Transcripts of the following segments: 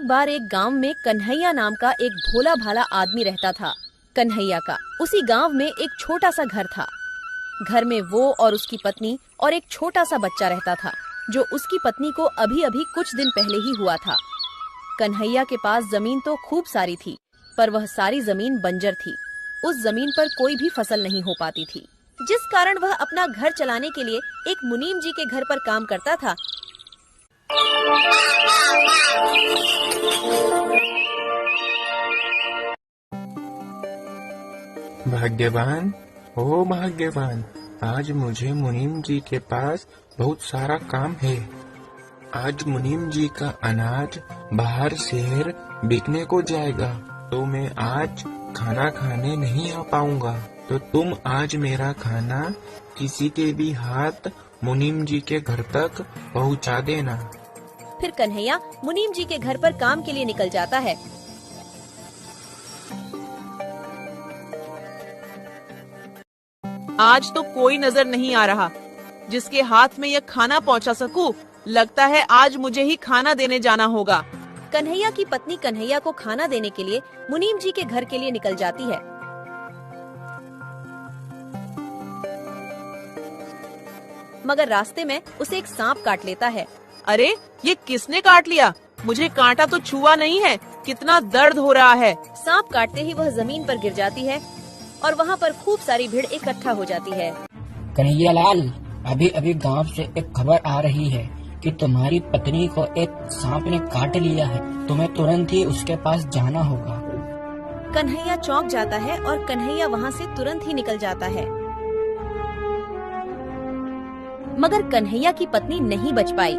एक बार एक गांव में कन्हैया नाम का एक भोला भाला आदमी रहता था। कन्हैया का उसी गांव में एक छोटा सा घर था। घर में वो और उसकी पत्नी और एक छोटा सा बच्चा रहता था, जो उसकी पत्नी को अभी अभी कुछ दिन पहले ही हुआ था। कन्हैया के पास जमीन तो खूब सारी थी, पर वह सारी जमीन बंजर थी। उस जमीन पर कोई भी फसल नहीं हो पाती थी, जिस कारण वह अपना घर चलाने के लिए एक मुनीम जी के घर पर काम करता था। भाग्यवान, ओ भाग्यवान, आज मुझे मुनीम जी के पास बहुत सारा काम है। आज मुनीम जी का अनाज बाहर शहर बिकने को जाएगा, तो मैं आज खाना खाने नहीं आ पाऊंगा। तो तुम आज मेरा खाना किसी के भी हाथ मुनीम जी के घर तक पहुंचा देना। फिर कन्हैया मुनीम जी के घर पर काम के लिए निकल जाता है। आज तो कोई नजर नहीं आ रहा जिसके हाथ में यह खाना पहुंचा सकूं। लगता है आज मुझे ही खाना देने जाना होगा। कन्हैया की पत्नी कन्हैया को खाना देने के लिए मुनीम जी के घर के लिए निकल जाती है। मगर रास्ते में उसे एक सांप काट लेता है। अरे, ये किसने काट लिया? मुझे कांटा तो छुआ नहीं है। कितना दर्द हो रहा है। सांप काटते ही वह जमीन पर गिर जाती है और वहाँ पर खूब सारी भीड़ इकट्ठा हो जाती है। कन्हैया लाल, अभी अभी गांव से एक खबर आ रही है कि तुम्हारी पत्नी को एक सांप ने काट लिया है। तुम्हें तुरंत ही उसके पास जाना होगा। कन्हैया चौंक जाता है और कन्हैया वहाँ से तुरंत ही निकल जाता है। मगर कन्हैया की पत्नी नहीं बच पाई।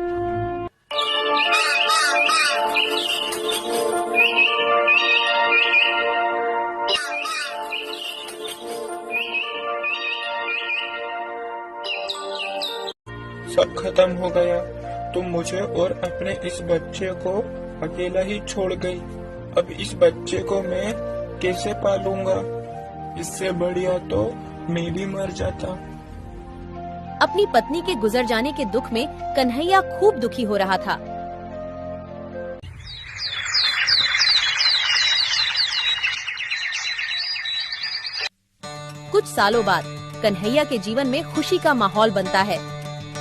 सब खत्म हो गया। तुम मुझे और अपने इस बच्चे को अकेला ही छोड़ गई। अब इस बच्चे को मैं कैसे पालूंगा? इससे बढ़िया तो मैं भी मर जाता। अपनी पत्नी के गुजर जाने के दुख में कन्हैया खूब दुखी हो रहा था। कुछ सालों बाद कन्हैया के जीवन में खुशी का माहौल बनता है।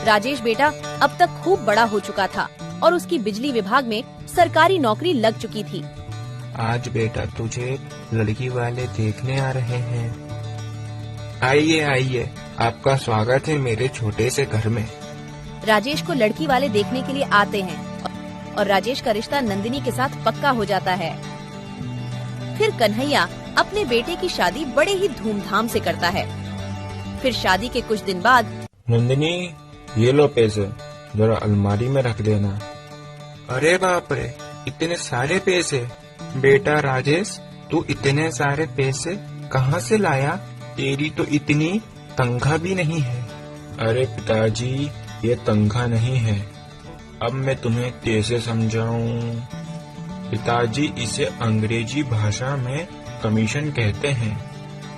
राजेश बेटा अब तक खूब बड़ा हो चुका था और उसकी बिजली विभाग में सरकारी नौकरी लग चुकी थी। आज बेटा तुझे लड़की वाले देखने आ रहे हैं। आइए आइए, आपका स्वागत है मेरे छोटे से घर में। राजेश को लड़की वाले देखने के लिए आते हैं और राजेश का रिश्ता नंदिनी के साथ पक्का हो जाता है। फिर कन्हैया अपने बेटे की शादी बड़े ही धूमधाम से करता है। फिर शादी के कुछ दिन बाद, नंदिनी, ये लो पैसे, जरा अलमारी में रख देना। अरे बाप रे, इतने सारे पैसे! बेटा राजेश, तू इतने सारे पैसे कहाँ से लाया? तेरी तो इतनी तनख्वाह भी नहीं है। अरे पिताजी, ये तनख्वाह नहीं है। अब मैं तुम्हें कैसे समझाऊं? पिताजी, इसे अंग्रेजी भाषा में कमीशन कहते हैं।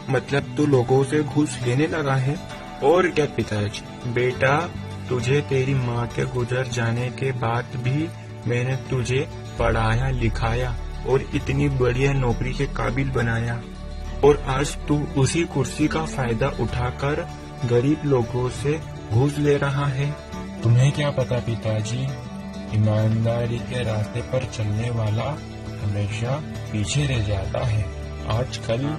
मतलब तू लोगों से घूस लेने लगा है? और क्या पिताजी। बेटा, तुझे तेरी माँ के गुजर जाने के बाद भी मैंने तुझे पढ़ाया लिखाया और इतनी बढ़िया नौकरी के काबिल बनाया, और आज तू उसी कुर्सी का फायदा उठाकर गरीब लोगों से घूस ले रहा है। तुम्हें क्या पता पिताजी, ईमानदारी के रास्ते पर चलने वाला हमेशा पीछे रह जाता है। आजकल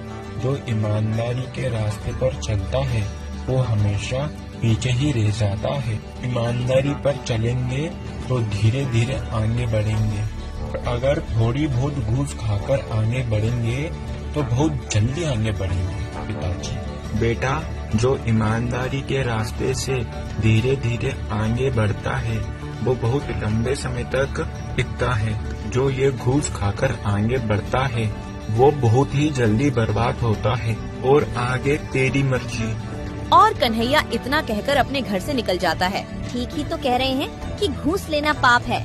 जो ईमानदारी के रास्ते पर चलता है वो हमेशा पीछे ही रह जाता है। ईमानदारी पर चलेंगे तो धीरे धीरे आगे बढ़ेंगे, और अगर थोड़ी बहुत घूस खाकर आगे बढ़ेंगे तो बहुत जल्दी आगे बढ़ेंगे। पिताजी, बेटा, जो ईमानदारी के रास्ते से धीरे धीरे आगे बढ़ता है वो बहुत लंबे समय तक टिकता है। जो ये घूस खाकर आगे बढ़ता है वो बहुत ही जल्दी बर्बाद होता है। और आगे तेरी मर्जी। और कन्हैया इतना कहकर अपने घर से निकल जाता है। ठीक ही तो कह रहे हैं कि घूस लेना पाप है।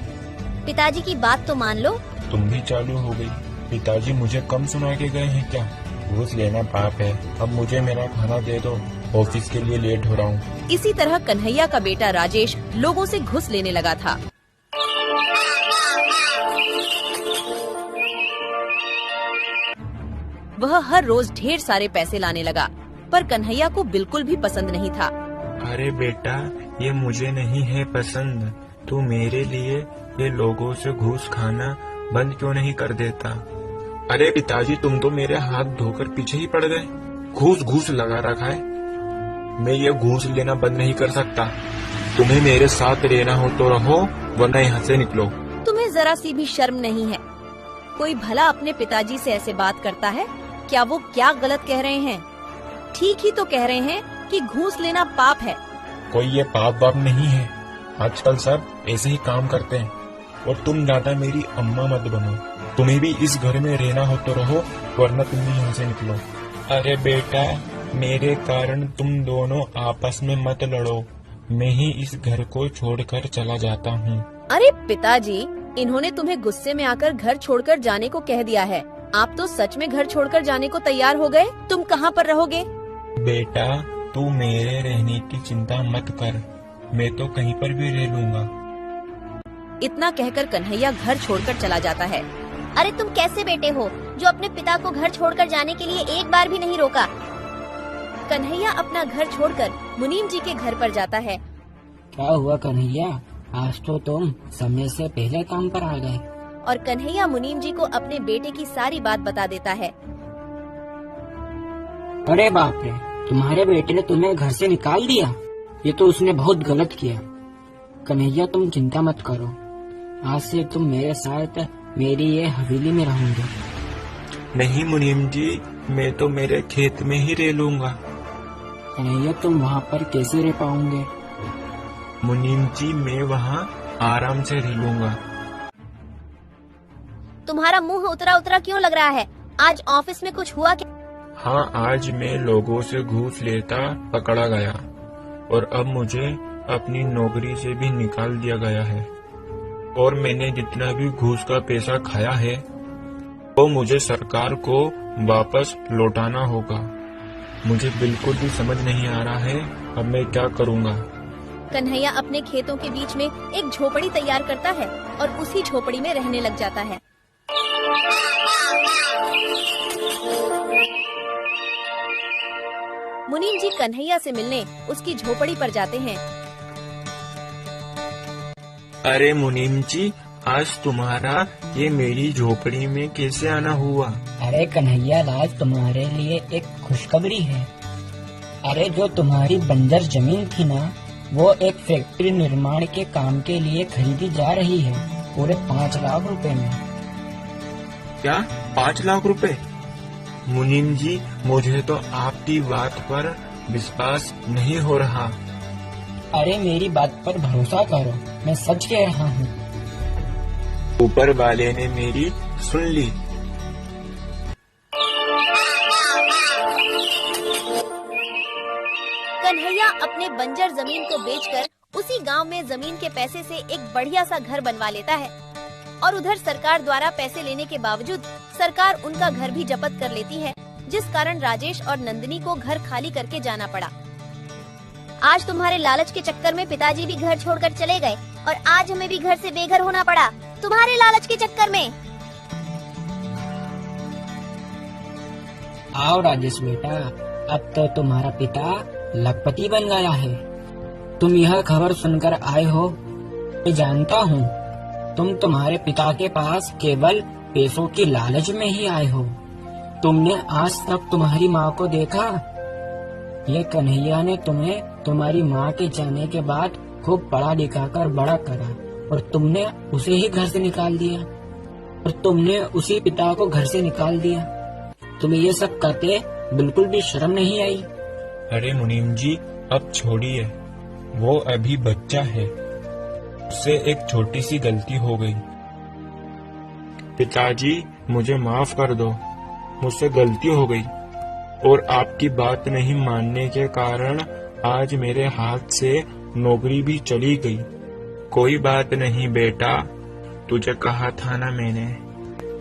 पिताजी की बात तो मान लो। तुम भी चालू हो गई। पिताजी मुझे कम सुना के गए हैं क्या? घूस लेना पाप है। अब मुझे मेरा खाना दे दो, ऑफिस के लिए लेट हो रहा हूँ। इसी तरह कन्हैया का बेटा राजेश लोगों से घूस लेने लगा था। वह हर रोज ढेर सारे पैसे लाने लगा, पर कन्हैया को बिल्कुल भी पसंद नहीं था। अरे बेटा, ये मुझे नहीं है पसंद। तू मेरे लिए ये लोगों से घूस खाना बंद क्यों नहीं कर देता? अरे पिताजी, तुम तो मेरे हाथ धोकर पीछे ही पड़ गए। घूस घूस लगा रखा है। मैं ये घूस लेना बंद नहीं कर सकता। तुम्हें मेरे साथ रहना हो तो रहो, वरना यहाँ से निकलो। तुम्हें जरा सी भी शर्म नहीं है? कोई भला अपने पिताजी से ऐसे बात करता है? क्या वो क्या गलत कह रहे हैं? ठीक ही तो कह रहे हैं कि घूस लेना पाप है। कोई ये पाप वाप नहीं है। आजकल सब ऐसे ही काम करते हैं। और तुम ज्यादा मेरी अम्मा मत बनो। तुम्हें भी इस घर में रहना हो तो रहो, वरना तुम भी यहाँ से निकलो। अरे बेटा, मेरे कारण तुम दोनों आपस में मत लड़ो। मैं ही इस घर को छोड़कर चला जाता हूँ। अरे पिताजी, इन्होंने तुम्हें गुस्से में आकर घर छोड़कर जाने को कह दिया है। आप तो सच में घर छोड़कर जाने को तैयार हो गए। तुम कहाँ पर रहोगे? बेटा, तू मेरे रहने की चिंता मत कर। मैं तो कहीं पर भी रह लूंगा। इतना कहकर कन्हैया घर छोड़कर चला जाता है। अरे तुम कैसे बेटे हो जो अपने पिता को घर छोड़कर जाने के लिए एक बार भी नहीं रोका? कन्हैया अपना घर छोड़कर मुनीम जी के घर पर जाता है। क्या हुआ कन्हैया, आज तो तुम समय से पहले काम पर आ गए। और कन्हैया मुनीम जी को अपने बेटे की सारी बात बता देता है। अरे बाप रे, तुम्हारे बेटे ने तुम्हें घर से निकाल दिया। ये तो उसने बहुत गलत किया। कन्हैया, तुम चिंता मत करो। आज से तुम मेरे साथ मेरी ये हवेली में रहोगे। नहीं मुनीम जी, मैं तो मेरे खेत में ही रह लूंगा। कन्हैया, तुम वहाँ पर कैसे रह पाओगे? मुनीम जी, मैं वहाँ आराम से रह लूंगा। तुम्हारा मुंह उतरा उतरा क्यों लग रहा है? आज ऑफिस में कुछ हुआ क्या? हाँ, आज मैं लोगों से घूस लेता पकड़ा गया और अब मुझे अपनी नौकरी से भी निकाल दिया गया है। और मैंने जितना भी घूस का पैसा खाया है वो मुझे सरकार को वापस लौटाना होगा। मुझे बिल्कुल भी समझ नहीं आ रहा है अब मैं क्या करूँगा। कन्हैया अपने खेतों के बीच में एक झोपड़ी तैयार करता है और उसी झोपड़ी में रहने लग जाता है। मुनीम जी कन्हैया से मिलने उसकी झोपड़ी पर जाते हैं। अरे मुनीम जी, आज तुम्हारा ये मेरी झोपड़ी में कैसे आना हुआ? अरे कन्हैया, आज तुम्हारे लिए एक खुशखबरी है। अरे जो तुम्हारी बंजर जमीन थी ना, वो एक फैक्ट्री निर्माण के काम के लिए खरीदी जा रही है, पूरे 5 लाख रुपए में। क्या 5 लाख रुपए? मुनीम जी, मुझे तो आपकी बात पर विश्वास नहीं हो रहा। अरे मेरी बात पर भरोसा करो, मैं सच कह रहा हूँ। ऊपर वाले ने मेरी सुन ली। कन्हैया अपने बंजर जमीन को बेचकर उसी गांव में जमीन के पैसे से एक बढ़िया सा घर बनवा लेता है। और उधर सरकार द्वारा पैसे लेने के बावजूद सरकार उनका घर भी जब्त कर लेती है, जिस कारण राजेश और नंदिनी को घर खाली करके जाना पड़ा। आज तुम्हारे लालच के चक्कर में पिताजी भी घर छोड़कर चले गए और आज हमें भी घर से बेघर होना पड़ा, तुम्हारे लालच के चक्कर में। आओ राजेश बेटा, अब तो तुम्हारा पिता लखपति बन गया है। तुम यह खबर सुनकर आए हो, मैं जानता हूँ। तुम तुम्हारे पिता के पास केवल पैसों की लालच में ही आए हो। तुमने आज तक तुम्हारी माँ को देखा? ये कन्हैया ने तुम्हें तुम्हारी माँ के जाने के बाद खूब पढ़ा लिखाकर बड़ा करा और तुमने उसे ही घर से निकाल दिया। और तुमने उसी पिता को घर से निकाल दिया। तुम्हें ये सब करते बिल्कुल भी शर्म नहीं आई? अरे मुनीम जी, अब छोड़िए, वो अभी बच्चा है, उससे एक छोटी सी गलती हो गई। पिताजी, मुझे माफ कर दो, मुझसे गलती हो गई और आपकी बात नहीं मानने के कारण आज मेरे हाथ से नौकरी भी चली गई। कोई बात नहीं बेटा, तुझे कहा था ना मैंने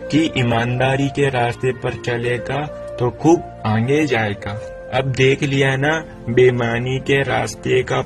कि ईमानदारी के रास्ते पर चलेगा तो खूब आगे जाएगा। अब देख लिया ना बेईमानी के रास्ते का